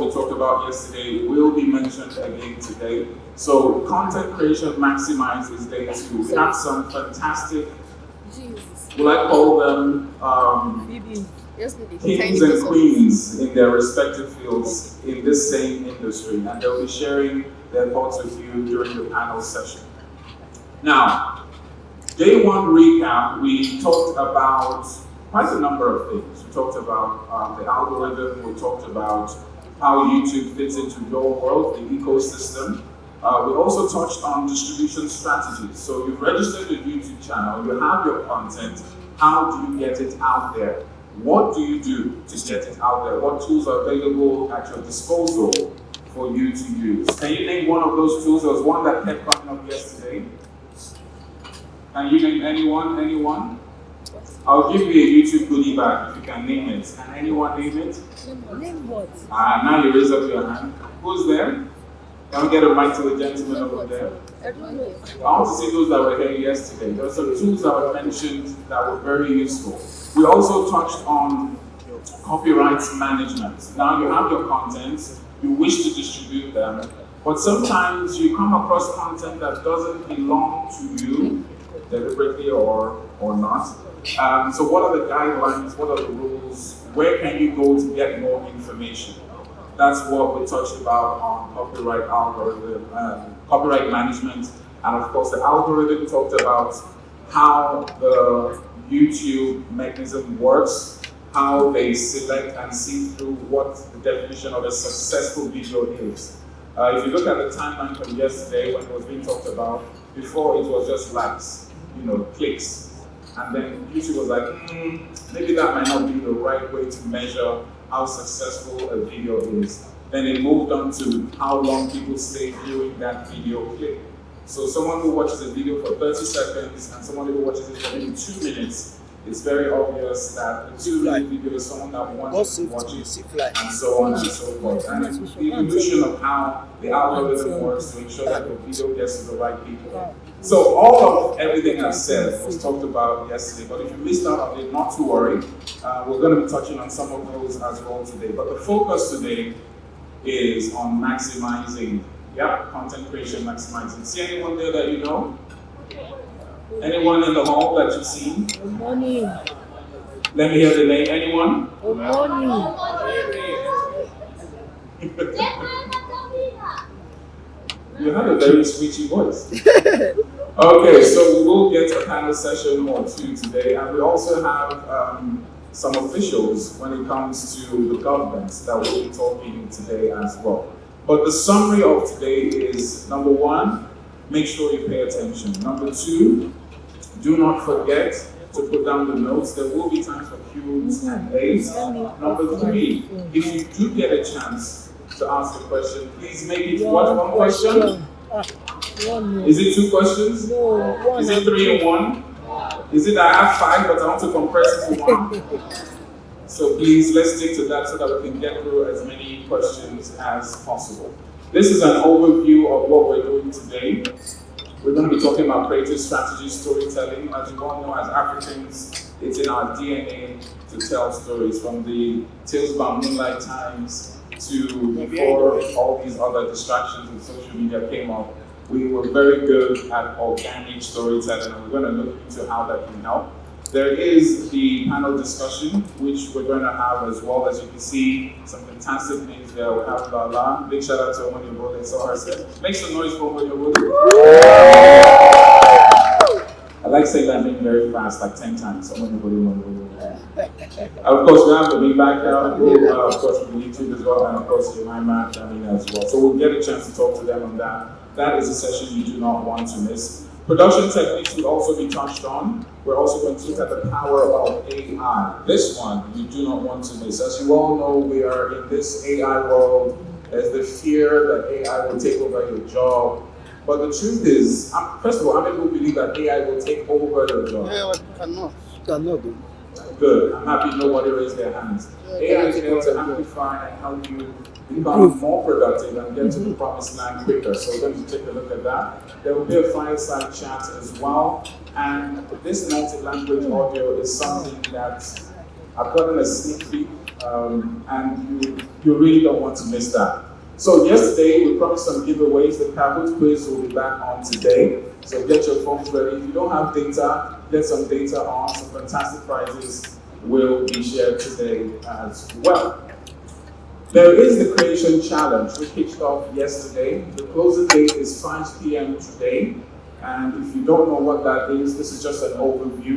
we talked about yesterday will be mentioned again today. So content creation maximize is day 2. We have some fantastic, will I call them kings and queens in their respective fields in this same industry, and they'll be sharing their thoughts with you during the panel session. Now, day 1 recap, we talked about quite a number of things. We talked about the algorithm, we talked about how YouTube fits into your world, the ecosystem. We also touched on distribution strategies. So you've registered your YouTube channel, you have your content, how do you get it out there? What do you do to get it out there? What tools are available at your disposal for you to use? Can you name one of those tools? There was one that kept coming up yesterday. Can you name anyone? Anyone? I'll give you a YouTube goodie bag if you can name it. Can anyone name it? Name what? Now you raise up your hand. Who's there? Can we get a mic to the gentleman over there? I want to see those that were here yesterday. There were some tools that were mentioned that were very useful. We also touched on copyright management. Now you have your content, you wish to distribute them, but sometimes you come across content that doesn't belong to you, deliberately or not. So what are the guidelines, what are the rules, where can you go to get more information? That's what we touched about on copyright algorithm, copyright management, and of course the algorithm talked about how the YouTube mechanism works, how they select and see through what the definition of a successful video is. If you look at the timeline from yesterday when it was being talked about, before it was just likes, clicks. And then YouTube was like, maybe that might not be the right way to measure how successful a video is. Then it moved on to how long people stay viewing that video clip. So someone who watches a video for 30 seconds and someone who watches it for maybe 2 minutes, it's very obvious that a 2-minute video is someone that wants to watch it, and so on and so forth. And it's the evolution of how the algorithm works to ensure that the video gets to the right people. So all of everything I said was talked about yesterday, but if you missed out on it, not to worry. We're going to be touching on some of those as well today. But the focus today is on maximizing, content creation, maximizing. See anyone there that you know? Anyone in the hall that you've seen? Good morning. Let me hear the name. Anyone? Good morning. You have a very squeaky voice. Okay, so we will get a panel session or 2 today, and we also have some officials when it comes to the government that will be talking today as well. But the summary of today is, number 1, make sure you pay attention. Number 2, do not forget to put down the notes. There will be time for Q's and A's. Number 3, if you do get a chance to ask a question, please make it one question. Is it 2 questions? No. Is it 3 in 1? Is it I have 5 but I want to compress it to 1? So please, let's stick to that so that we can get through as many questions as possible. This is an overview of what we're doing today. We're going to be talking about creative strategy, storytelling. As you all know, as Africans, it's in our DNA to tell stories, from the Tales About Moonlight times to before all these other distractions and social media came up. We were very good at organic storytelling, and we're going to look into how that can help. There is the panel discussion, which we're going to have as well. As you can see, some fantastic names there. We have Lala. Big shout out to Omoni Obole. So her said, make some noise for Omoni Obole. I like saying that name very fast, like 10 times. Omoni Obole. Of course, we have the big background, of course, from YouTube as well, and of course, Jemima as well. So we'll get a chance to talk to them on that. That is a session you do not want to miss. Production techniques will also be touched on. We're also going to look at the power of AI. This one you do not want to miss. As you all know, we are in this AI world. There's the fear that AI will take over your job. But the truth is, first of all, how many people believe that AI will take over your job? Yeah, cannot do. Good. I'm happy nobody raised their hands. AI is able to amplify and help you become more productive and get to the promised land quicker. So we're going to take a look at that. There will be a fireside chat as well. And this multi-language audio is something that I've gotten a sneak peek, and you really don't want to miss that. So yesterday, we promised some giveaways. The Kahoot quiz will be back on today. So get your phones ready. If you don't have data, get some data on. Some fantastic prizes will be shared today as well. There is the Creation Challenge, which kicked off yesterday. The closing date is 5 p.m. today. And if you don't know what that is, this is just an overview.